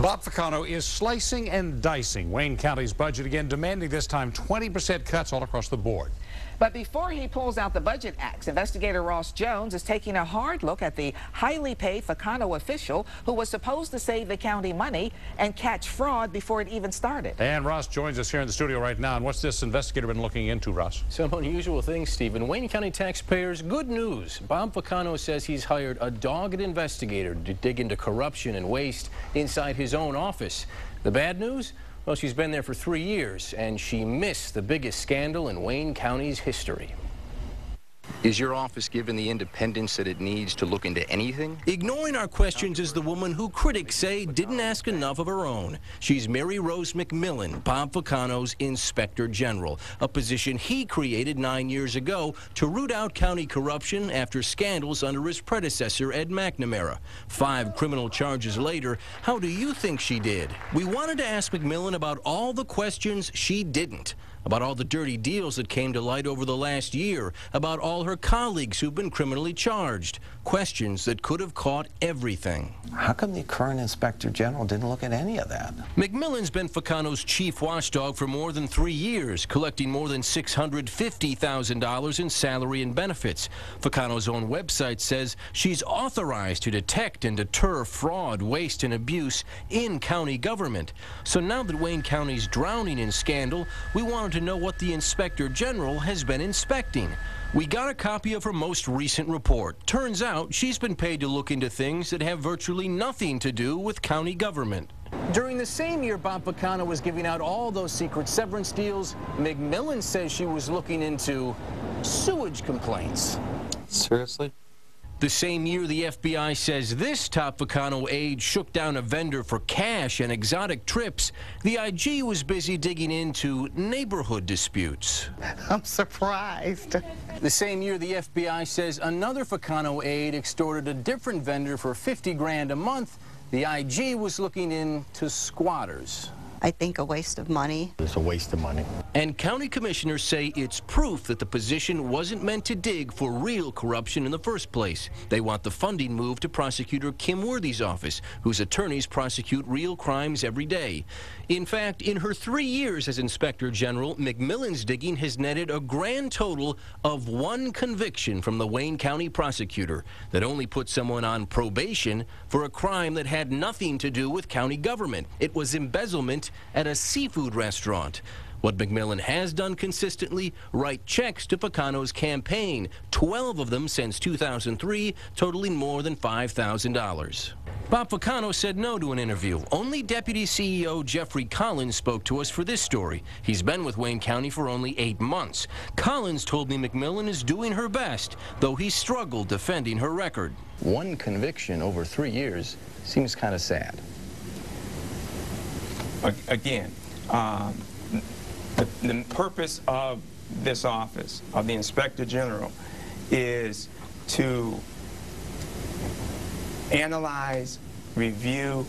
Bob Ficano is slicing and dicing Wayne County's budget again, demanding this time 20% cuts all across the board. But before he pulls out the budget axe, investigator Ross Jones is taking a hard look at the highly paid Ficano official who was supposed to save the county money and catch fraud before it even started. And Ross joins us here in the studio right now. And what's this investigator been looking into, Ross? Some unusual things, Stephen. Wayne County taxpayers, good news. Bob Ficano says he's hired a dogged investigator to dig into corruption and waste inside his own office. The bad news? Well, she's been there for 3 years, and she missed the biggest scandal in Wayne County's history. Is your office given the independence that it needs to look into anything? Ignoring our questions is the woman who critics say didn't ask enough of her own. She's Mary Rose McMillan, Bob Ficano's Inspector General, a position he created 9 years ago to root out county corruption after scandals under his predecessor, Ed McNamara. 5 criminal charges later, how do you think she did? We wanted to ask McMillan about all the questions she didn't. About all the dirty deals that came to light over the last year, about all her colleagues who've been criminally charged. Questions that could have caught everything. How come the current Inspector General didn't look at any of that? McMillan's been Ficano's chief watchdog for more than 3 years, collecting more than $650,000 in salary and benefits. Ficano's own website says she's authorized to detect and deter fraud, waste, and abuse in county government. So now that Wayne County's drowning in scandal, we wanted to know what the Inspector General has been inspecting. We got a copy of her most recent report. Turns out she's been paid to look into things that have virtually nothing to do with county government. During the same year Bob Ficano was giving out all those secret severance deals, McMillan says she was looking into sewage complaints. Seriously? The same year the FBI says this top Ficano aide shook down a vendor for cash and exotic trips, the IG was busy digging into neighborhood disputes. I'm surprised. The same year the FBI says another Ficano aide extorted a different vendor for 50 grand a month, the IG was looking into squatters. I think a waste of money. It's a waste of money. And county commissioners say it's proof that the position wasn't meant to dig for real corruption in the first place. They want the funding moved to prosecutor Kim Worthy's office, whose attorneys prosecute real crimes every day. In fact, in her 3 years as Inspector General, McMillan's digging has netted a grand total of 1 conviction from the Wayne County prosecutor that only put someone on probation for a crime that had nothing to do with county government. It was embezzlement at a seafood restaurant. What McMillan has done consistently, write checks to Ficano's campaign, 12 of them since 2003, totaling more than $5,000. Bob Ficano said no to an interview. Only Deputy CEO Jeffrey Collins spoke to us for this story. He's been with Wayne County for only 8 months. Collins told me McMillan is doing her best, though he struggled defending her record. 1 conviction over 3 years seems kind of sad. Again, the purpose of this office, of the Inspector General, is to analyze, review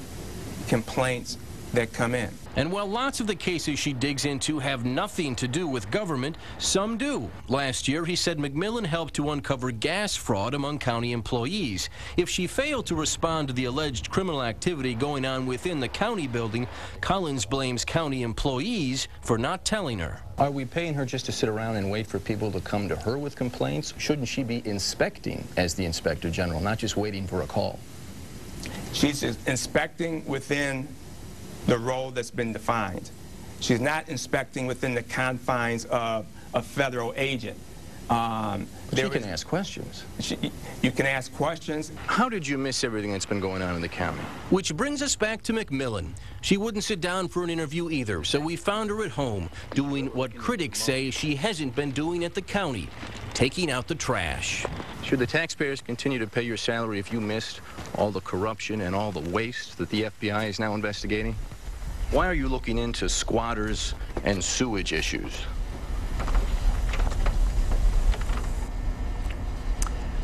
complaints that come in. And while lots of the cases she digs into have nothing to do with government, some do. Last year, he said McMillan helped to uncover gas fraud among county employees. If she failed to respond to the alleged criminal activity going on within the county building, Collins blames county employees for not telling her. Are we paying her just to sit around and wait for people to come to her with complaints? Shouldn't she be inspecting as the Inspector General, not just waiting for a call? She's inspecting within the role that's been defined. She's not inspecting within the confines of a federal agent. She can ask questions. You can ask questions. How did you miss everything that's been going on in the county? Which brings us back to McMillan. She wouldn't sit down for an interview either, so we found her at home, doing what critics say she hasn't been doing at the county, taking out the trash. Should the taxpayers continue to pay your salary if you missed all the corruption and all the waste that the FBI is now investigating? Why are you looking into squatters and sewage issues?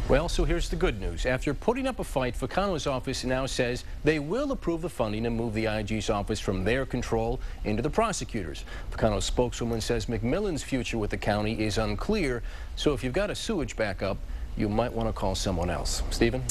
Well, so here's the good news. After putting up a fight, Ficano's office now says they will approve the funding and move the IG's office from their control into the prosecutor's. Ficano's spokeswoman says McMillan's future with the county is unclear, so if you've got a sewage backup, you might want to call someone else. Stephen?